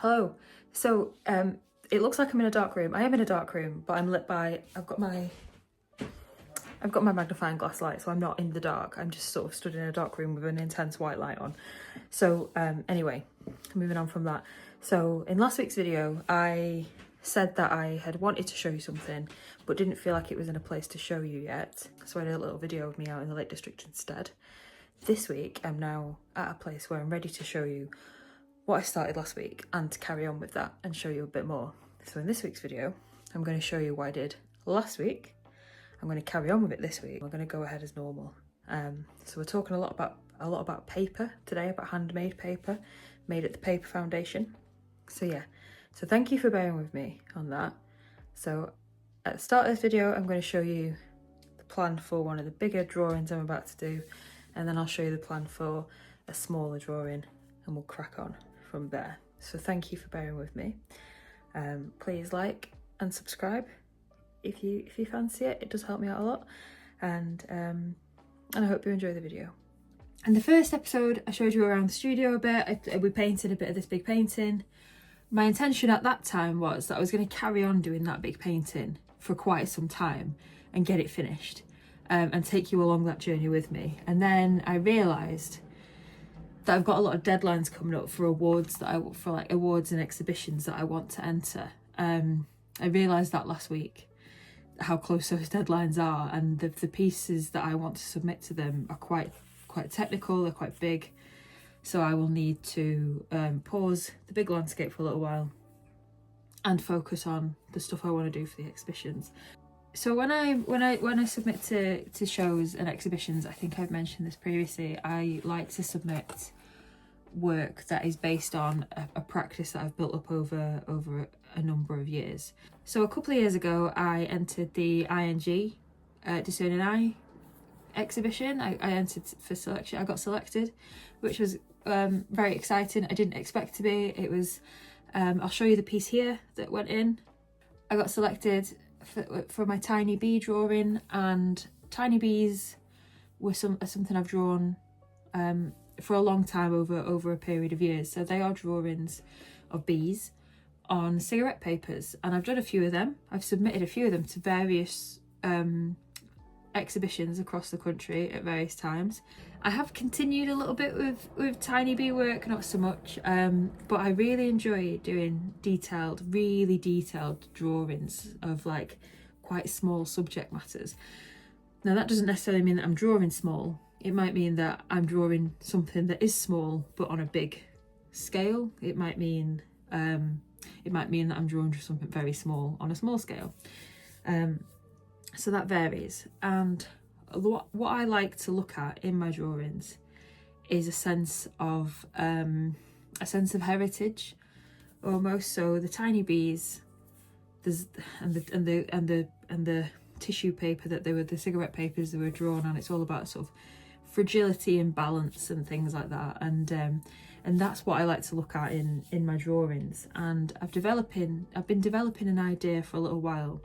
Hello. So it looks like I'm in a dark room. I am in a dark room, but I'm lit by, I've got my magnifying glass light, so I'm not in the dark. I'm just sort of stood in a dark room with an intense white light on. So anyway, moving on from that. So in last week's video, I said that I had wanted to show you something, but didn't feel like it was in a place to show you yet. So I did a little video of me out in the Lake District instead. This week, I'm now at a place where I'm ready to show you what I started last week and to carry on with that and show you a bit more. So in this week's video, I'm going to show you what I did last week. I'm going to carry on with it this week. We're going to go ahead as normal. So we're talking a lot about paper today, about handmade paper made at the Paper Foundation. So yeah, so thank you for bearing with me on that. So at the start of this video, I'm going to show you the plan for one of the bigger drawings I'm about to do, and then I'll show you the plan for a smaller drawing, and we'll crack on from there. So thank you for bearing with me. Please like and subscribe if you fancy it. It does help me out a lot, and I hope you enjoy the video. In the first episode, I showed you around the studio a bit. We painted a bit of this big painting. My intention at that time was that I was going to carry on doing that big painting for quite some time and get it finished, and take you along that journey with me. And then I realised that I've got a lot of deadlines coming up for awards awards and exhibitions that I want to enter. I realised that last week, how close those deadlines are, and the pieces that I want to submit to them are quite technical, they're quite big. So I will need to pause the big landscape for a little while and focus on the stuff I want to do for the exhibitions. So when I submit to shows and exhibitions, I think I've mentioned this previously, I like to submit work that is based on a practice that I've built up over a number of years. So a couple of years ago, I entered the ING Discerning Eye exhibition. I entered for selection. I got selected, which was very exciting. I didn't expect to be. It was, I'll show you the piece here that went in. I got selected for my tiny bee drawing, and tiny bees were something I've drawn for a long time, over a period of years. So they are drawings of bees on cigarette papers, and I've done a few of them. I've submitted a few of them to various exhibitions across the country at various times. I have continued a little bit with tiny bee work, not so much, but I really enjoy doing really detailed drawings of like quite small subject matters. Now that doesn't necessarily mean that I'm drawing small. It might mean that I'm drawing something that is small but on a big scale. It might mean that I'm drawing just something very small on a small scale. So that varies. And what I like to look at in my drawings is a sense of heritage, almost. So the tiny bees, and the tissue paper that the cigarette papers they were drawn on. It's all about sort of fragility and balance and things like that. And that's what I like to look at in my drawings. And I've been developing an idea for a little while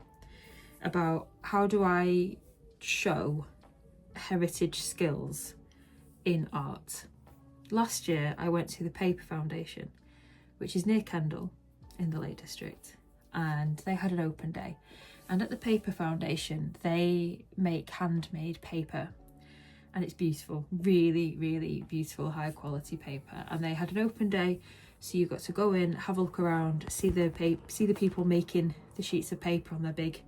about how do I show heritage skills in art. Last year I went to the Paper Foundation, which is near Kendal in the Lake District, and they had an open day. And at the Paper Foundation they make handmade paper, and it's beautiful, really beautiful, high quality paper. And they had an open day, so you got to go in, have a look around, see the people making the sheets of paper on their big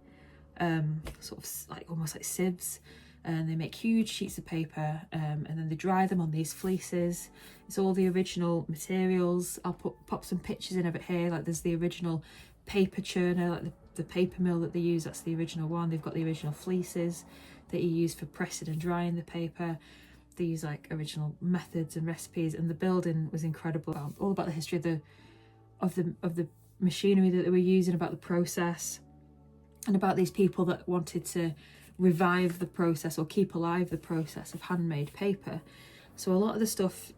sort of like almost like sieves, and they make huge sheets of paper, and then they dry them on these fleeces. It's all the original materials. I'll pop some pictures in of it here. Like there's the original paper churner, like the paper mill that they use, that's the original one. They've got the original fleeces that you use for pressing and drying the paper. They use like original methods and recipes, and the building was incredible. All about the history of the machinery that they were using, about the process, and about these people that wanted to revive the process or keep alive the process of handmade paper. So a lot of the stuff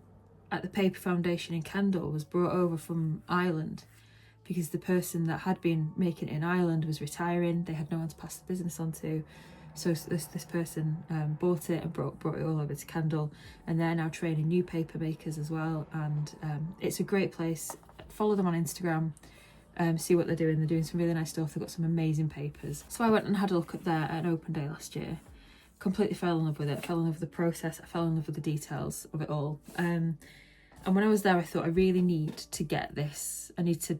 at the Paper Foundation in Kendal was brought over from Ireland, because the person that had been making it in Ireland was retiring. They had no one to pass the business on to. So this person bought it and brought it all over to Kendal, and they're now training new paper makers as well. And it's a great place. follow them on Instagram, see what they're doing. They're doing some really nice stuff. They've got some amazing papers. So I went and had a look at an open day last year. Completely fell in love with it. I fell in love with the process. I fell in love with the details of it all. And when I was there, I thought, I really need to get this. I need to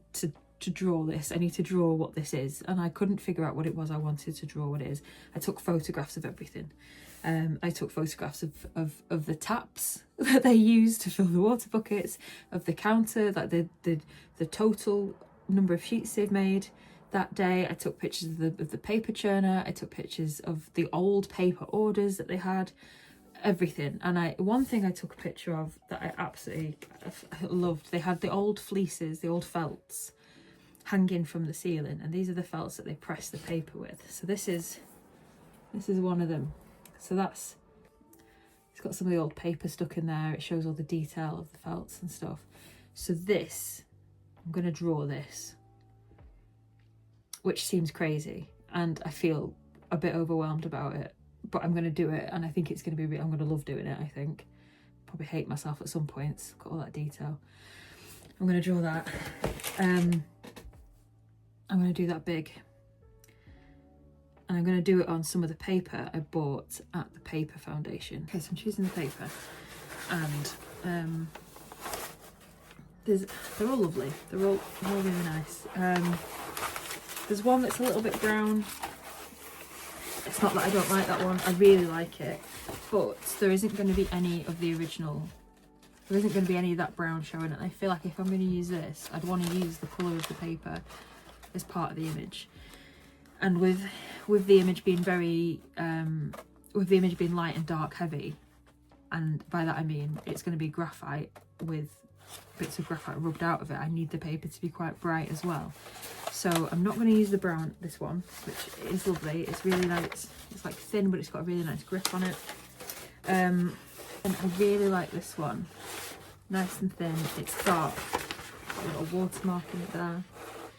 draw this. I need to draw what this is. And I couldn't figure out what it was I wanted to draw what it is. I took photographs of everything. I took photographs of the taps that they used to fill the water buckets, of the counter, like the total number of sheets they've made that day. I took pictures of the paper churner. I took pictures of the old paper orders that they had, everything. And one thing I took a picture of that I absolutely loved, they had the old fleeces, the old felts hanging from the ceiling, and these are the felts that they press the paper with. So this is one of them. So it's got some of the old paper stuck in there. It shows all the detail of the felts and stuff. So I'm going to draw this, which seems crazy, and I feel a bit overwhelmed about it, but I'm going to do it, and I think it's going to be, I'm going to love doing it, I think. Probably hate myself at some points, got all that detail. I'm going to draw that. I'm going to do that big. And I'm going to do it on some of the paper I bought at the paper foundation. Okay, so I'm choosing the paper, and they're all lovely. They're all really nice. There's one that's a little bit brown. It's not that I don't like that one. I really like it, but there isn't going to be any of the original. There isn't going to be any of that brown showing. And I feel like if I'm going to use this, I'd want to use the colour of the paper as part of the image. And with the image being with the image being light and dark heavy, and by that I mean it's going to be graphite with bits of graphite rubbed out of it, I need the paper to be quite bright as well. So I'm not going to use the brown, this one, which is lovely. It's really nice. It's like thin, but it's got a really nice grip on it. And I really like this one. Nice and thin. It's dark. Got a little watermark in it there,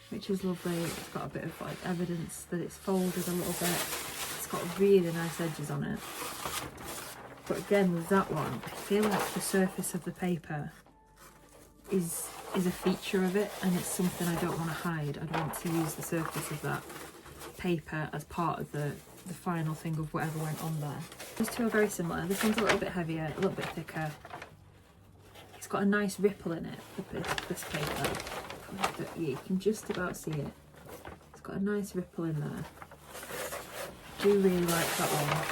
which is lovely. It's got a bit of like evidence that it's folded a little bit. It's got really nice edges on it. But again, with that one, I feel like the surface of the paper is a feature of it, and it's something I don't want to hide. I want to use the surface of that paper as part of the final thing of whatever went on there. These two are very similar. This one's a little bit heavier, a little bit thicker. It's got a nice ripple in it, this paper. But yeah, you can just about see it. It's got a nice ripple in there. I do really like that one.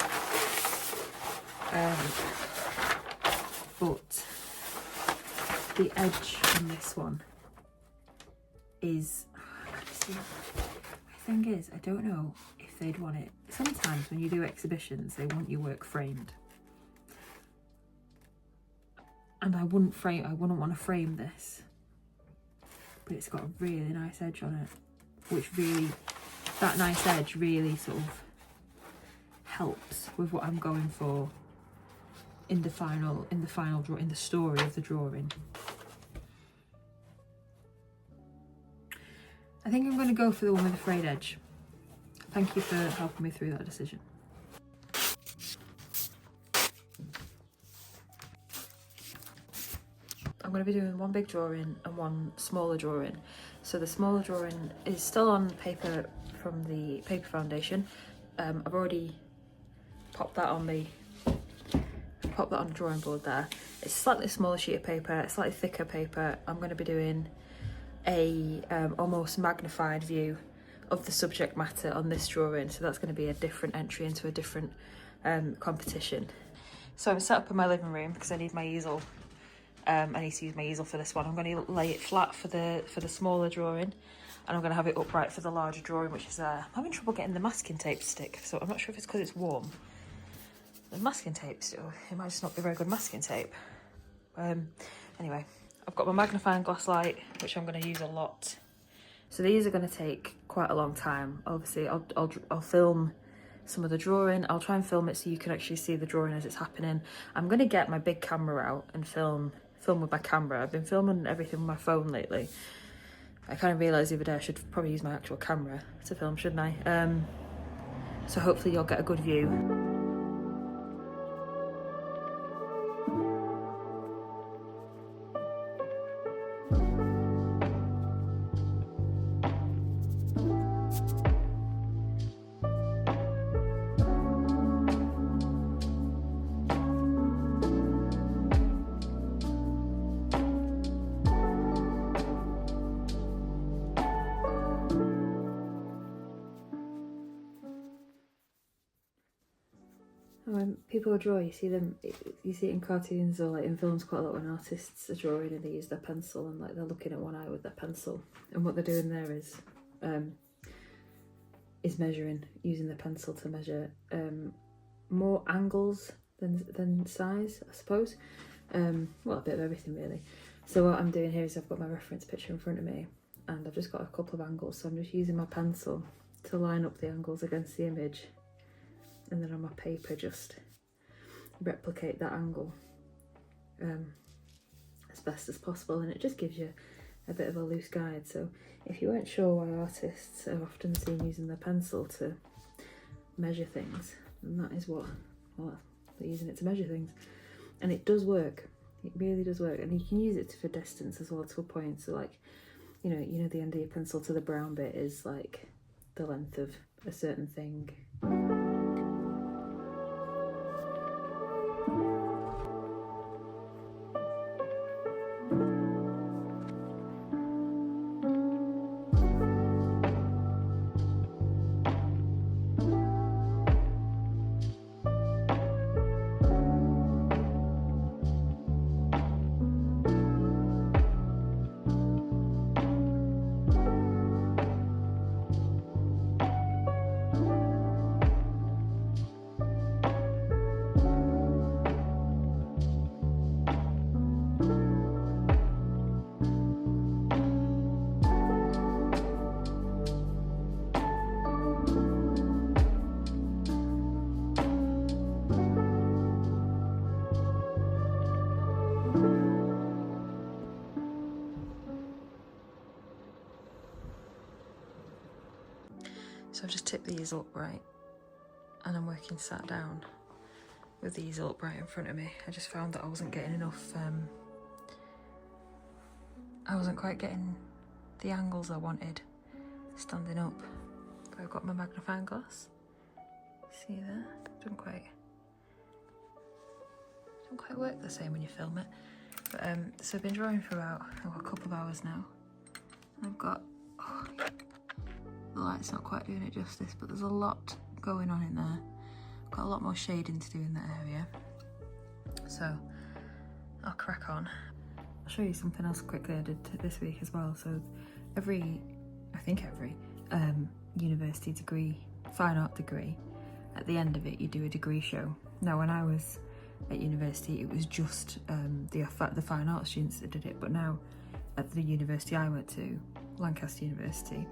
But the edge on this one is, the thing is, I don't know if they'd want it. Sometimes when you do exhibitions, they want your work framed. And I wouldn't want to frame this. But it's got a really nice edge on it, which really, that nice edge really sort of helps with what I'm going for in the final in the story of the drawing. I think I'm going to go for the one with the frayed edge. Thank you for helping me through that decision. I'm going to be doing one big drawing and one smaller drawing. So the smaller drawing is still on paper from the paper foundation. I've already popped that on the drawing board there. It's a slightly smaller sheet of paper, a slightly thicker paper. I'm going to be doing a almost magnified view of the subject matter on this drawing. So that's going to be a different entry into a different competition. So I'm set up in my living room because I need my easel. I need to use my easel for this one. I'm going to lay it flat for the smaller drawing, and I'm going to have it upright for the larger drawing, which is I'm having trouble getting the masking tape to stick, so I'm not sure if it's because it's warm. The masking tape still, it might just not be very good masking tape. Anyway, I've got my magnifying glass light, which I'm going to use a lot. So these are going to take quite a long time. Obviously, I'll film some of the drawing. I'll try and film it so you can actually see the drawing as it's happening. I'm going to get my big camera out and film with my camera. I've been filming everything with my phone lately. I kind of realised the other day I should probably use my actual camera to film, shouldn't I? So hopefully you'll get a good view. When people draw, you see it in cartoons or like in films quite a lot when artists are drawing and they use their pencil and like they're looking at one eye with their pencil, and what they're doing there is measuring, using the pencil to measure more angles than size, I suppose. Well, a bit of everything really. So what I'm doing here is I've got my reference picture in front of me and I've just got a couple of angles, so I'm just using my pencil to line up the angles against the image, and then on my paper just replicate that angle as best as possible, and it just gives you a bit of a loose guide. So if you weren't sure why artists are often seen using their pencil to measure things, then that is what, well, they're using it to measure things. And it does work, it really does work, and you can use it for distance as well to a point. So like, you know the end of your pencil to the brown bit is like the length of a certain thing. So I've just tipped the easel upright and I'm working sat down with the easel upright in front of me. I just found that I wasn't getting enough, I wasn't quite getting the angles I wanted standing up. But I've got my magnifying glass. See there? Doesn't quite work the same when you film it. But so I've been drawing for about a couple of hours now. And I've got, the light's not quite doing it justice, but there's a lot going on in there. I've got a lot more shading to do in that area. So I'll crack on. I'll show you something else quickly I did this week as well. So I think every university degree, fine art degree, at the end of it you do a degree show. Now when I was at university it was just the fine art students that did it, but now at the university I went to, Lancaster University,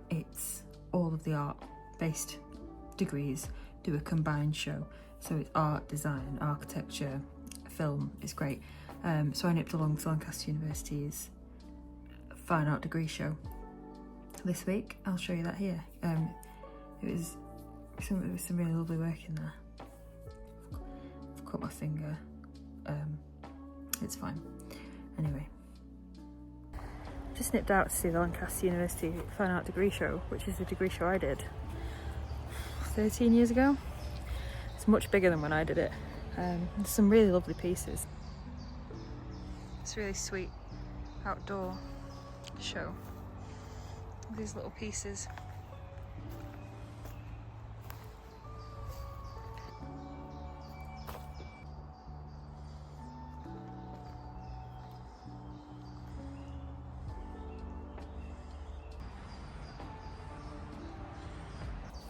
it's all of the art-based degrees do a combined show. So it's art, design, architecture, film. It's great. So I nipped along to Lancaster University's fine art degree show this week. I'll show you that here. It was some really lovely work in there. I've cut my finger. It's fine. Anyway. Just nipped out to see the Lancaster University Fine Art Degree Show, which is the degree show I did 13 years ago. It's much bigger than when I did it. There's some really lovely pieces. It's a really sweet outdoor show. These little pieces.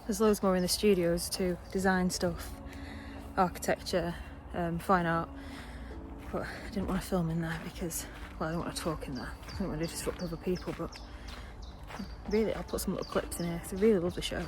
There's loads more in the studios too, design stuff, architecture, fine art, but I didn't want to film in there because, well, I don't want to talk in there, I don't want to disrupt other people, but really I'll put some little clips in here. It's a really lovely show.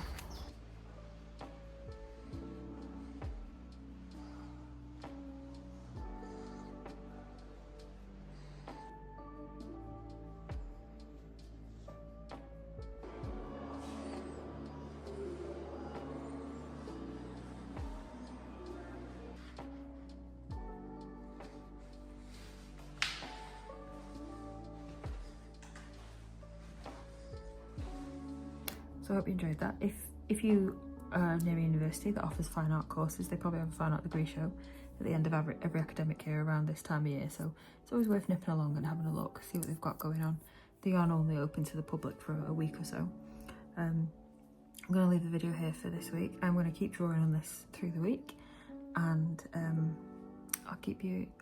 So I hope you enjoyed that. If you are near a university that offers fine art courses, they probably have a fine art degree show at the end of every academic year around this time of year. So it's always worth nipping along and having a look, see what they've got going on. They aren't only open to the public for a week or so. I'm going to leave the video here for this week. I'm going to keep drawing on this through the week, and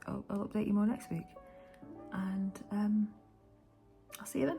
I'll update you more next week, and I'll see you then.